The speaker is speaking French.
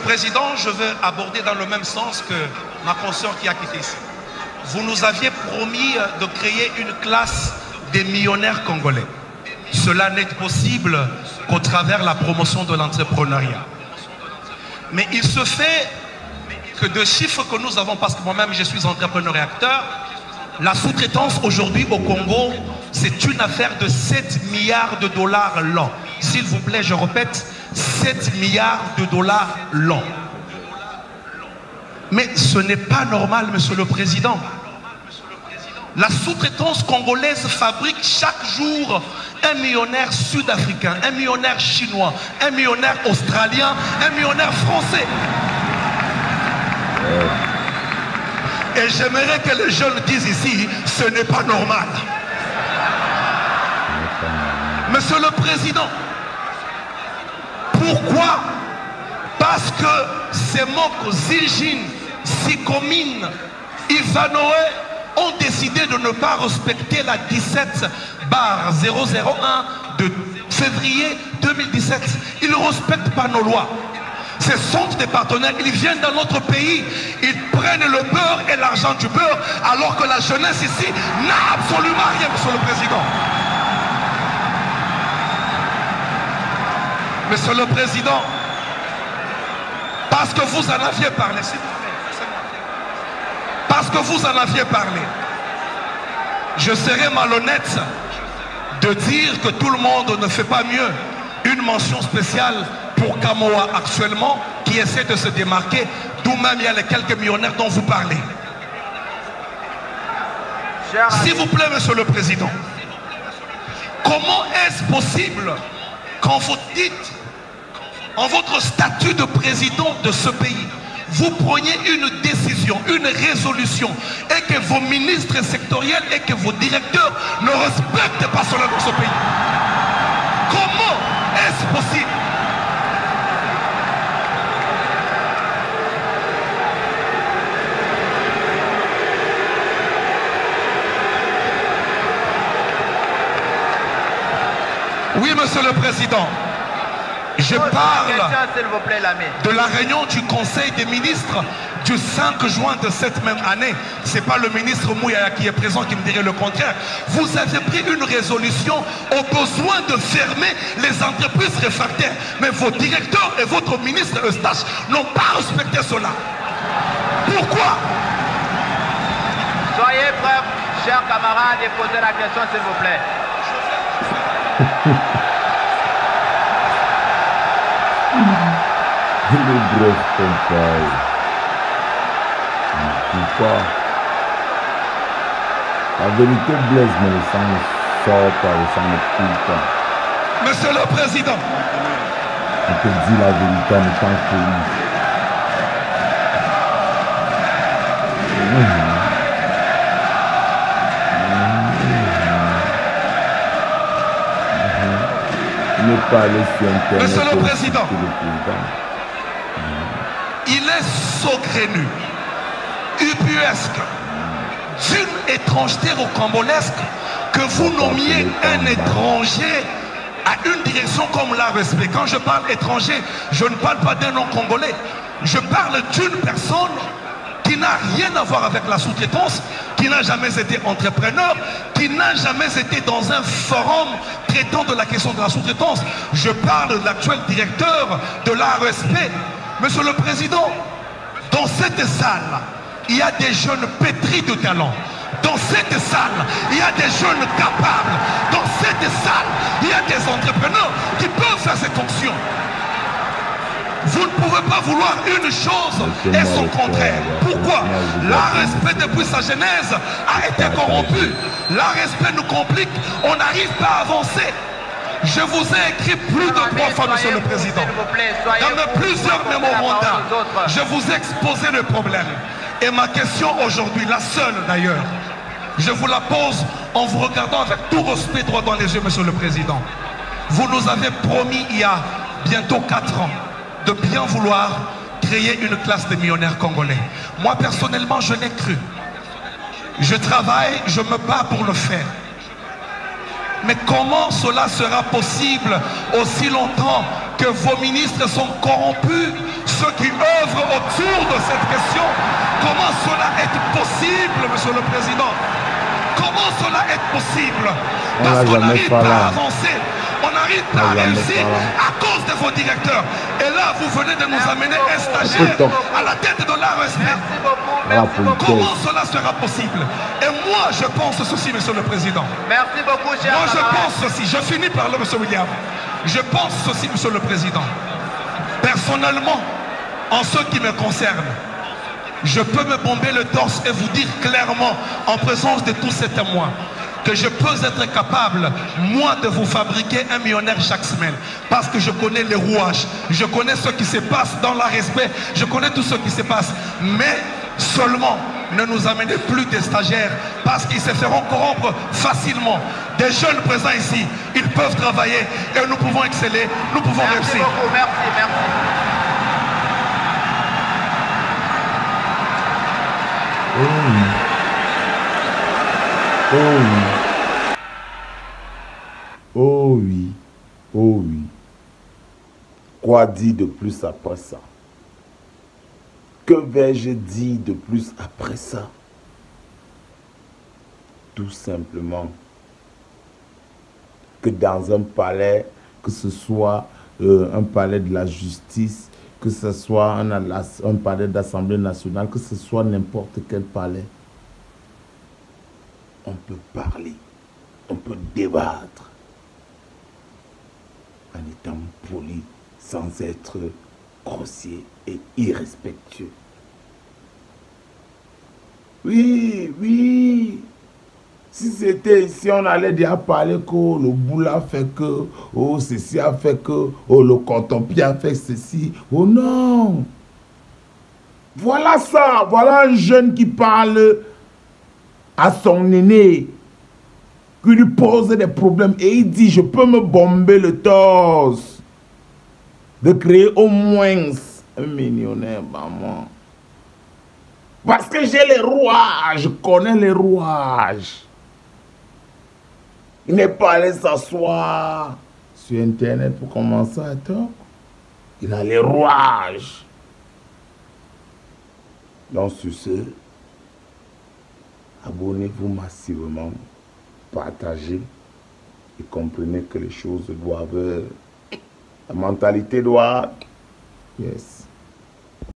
Président, je veux aborder dans le même sens que ma consoeur qui a quitté ici. Vous nous aviez promis de créer une classe des millionnaires congolais. Cela n'est possible qu'au travers la promotion de l'entrepreneuriat. Mais il se fait que de chiffres que nous avons, parce que moi-même je suis entrepreneur et acteur, la sous-traitance aujourd'hui au Congo, c'est une affaire de 7 milliards de dollars l'an. S'il vous plaît, je répète, 7 milliards de dollars l'an. Mais ce n'est pas normal, Monsieur le Président. La sous-traitance congolaise fabrique chaque jour un millionnaire sud-africain, un millionnaire chinois, un millionnaire australien, un millionnaire français. Et j'aimerais que les jeunes disent ici, ce n'est pas normal. Monsieur le Président, pourquoi? Parce que ces mots Zijin, Sikomine, Ivanoé ont décidé de ne pas respecter la 17/001 de février 2017. Ils ne respectent pas nos lois. Ce sont des partenaires, ils viennent dans notre pays, ils prennent le beurre et l'argent du beurre, alors que la jeunesse ici n'a absolument rien, Monsieur le Président. Monsieur le Président, parce que vous en aviez parlé, s'il vous plaît, parce que vous en aviez parlé, je serais malhonnête de dire que tout le monde ne fait pas mieux. Une mention spéciale pour Kamoa actuellement, qui essaie de se démarquer, d'où même il y a les quelques millionnaires dont vous parlez. S'il vous plaît, Monsieur le Président, comment est-ce possible quand vous dites, en votre statut de président de ce pays, vous preniez une décision, une résolution, et que vos ministres sectoriels et que vos directeurs ne respectent pas cela dans ce pays? Comment est-ce possible? Oui, Monsieur le Président. Je parle de la réunion du Conseil des ministres du 5 juin de cette même année. Ce n'est pas le ministre Mouyaya qui est présent qui me dirait le contraire. Vous avez pris une résolution au besoin de fermer les entreprises réfractaires. Mais vos directeurs et votre ministre Eustache n'ont pas respecté cela. Pourquoi? Soyez prêts, chers camarades, et posez la question, s'il vous plaît. Le bref compagnie. Pourquoi? La vérité blesse, mais le sang sort par le sang de tout le temps. Monsieur le Président. On te dit la vérité en étant poli. Ne parler sur Internet. Monsieur le Président. Il est saugrenu, ubuesque, d'une étrangeté rocambolesque que vous nommiez un étranger à une direction comme l'ARSP. Quand je parle étranger, je ne parle pas d'un nom congolais. Je parle d'une personne qui n'a rien à voir avec la sous-traitance, qui n'a jamais été entrepreneur, qui n'a jamais été dans un forum traitant de la question de la sous-traitance. Je parle de l'actuel directeur de l'ARSP. Monsieur le Président, dans cette salle, il y a des jeunes pétris de talent. Dans cette salle, il y a des jeunes capables. Dans cette salle, il y a des entrepreneurs qui peuvent faire cette fonction. Vous ne pouvez pas vouloir une chose et son contraire. Pourquoi? L'ARSP depuis sa genèse a été corrompu. L'ARSP nous complique, on n'arrive pas à avancer. Je vous ai écrit plus de 3 fois, Monsieur le Président. Dans mes plusieurs mémorandums, je vous ai exposé le problème. Et ma question aujourd'hui, la seule d'ailleurs, je vous la pose en vous regardant avec tout respect droit dans les yeux, Monsieur le Président. Vous nous avez promis il y a bientôt 4 ans de bien vouloir créer une classe de millionnaires congolais. Moi personnellement, je l'ai cru. Je travaille, je me bats pour le faire. Mais comment cela sera possible aussi longtemps que vos ministres sont corrompus, ceux qui œuvrent autour de cette question. Comment cela est possible, Monsieur le Président? Comment cela est possible? Parce qu'on n'arrive pas à avancer. On n'arrive pas à réussir à cause de vos directeurs. Et là, vous venez de nous amener un stagiaire à la tête de l'ARSP. Comment cela sera possible? Et moi, je pense ceci, Monsieur le Président. Merci beaucoup, cher Moi, je camarade. pense ceci. Je finis par là, Monsieur William. Je pense ceci, Monsieur le Président. Personnellement, en ce qui me concerne, je peux me bomber le torse et vous dire clairement, en présence de tous ces témoins, que je peux être capable, moi, de vous fabriquer un millionnaire chaque semaine. Parce que je connais les rouages, je connais ce qui se passe dans l'ARSP, je connais tout ce qui se passe. Mais seulement, ne nous amenez plus des stagiaires, parce qu'ils se feront corrompre facilement. Des jeunes présents ici, ils peuvent travailler et nous pouvons exceller, nous pouvons Merci réussir. beaucoup, merci, merci. Oh oui. Oh oui. Oh oui. Oh oui. Quoi dire de plus après ça? Que vais-je dire de plus après ça? Tout simplement que dans un palais, que ce soit un palais de la justice, que ce soit un palais d'Assemblée nationale, que ce soit n'importe quel palais, on peut parler, on peut débattre en étant poli, sans être grossier et irrespectueux. Oui, oui. Si c'était ici, on allait déjà parler que oh, le boula fait que, oh, ceci a fait que, oh, le coton-pied a fait ceci. Oh non! Voilà ça, voilà un jeune qui parle à son aîné, qui lui pose des problèmes et il dit, je peux me bomber le torse de créer au moins un millionnaire, maman. Parce que j'ai les rouages, je connais les rouages. Il n'est pas allé s'asseoir sur Internet pour commencer à talk. Il a les rouages. Donc sur ce, abonnez-vous massivement, partagez et comprenez que les choses doivent... La mentalité doit... Yes.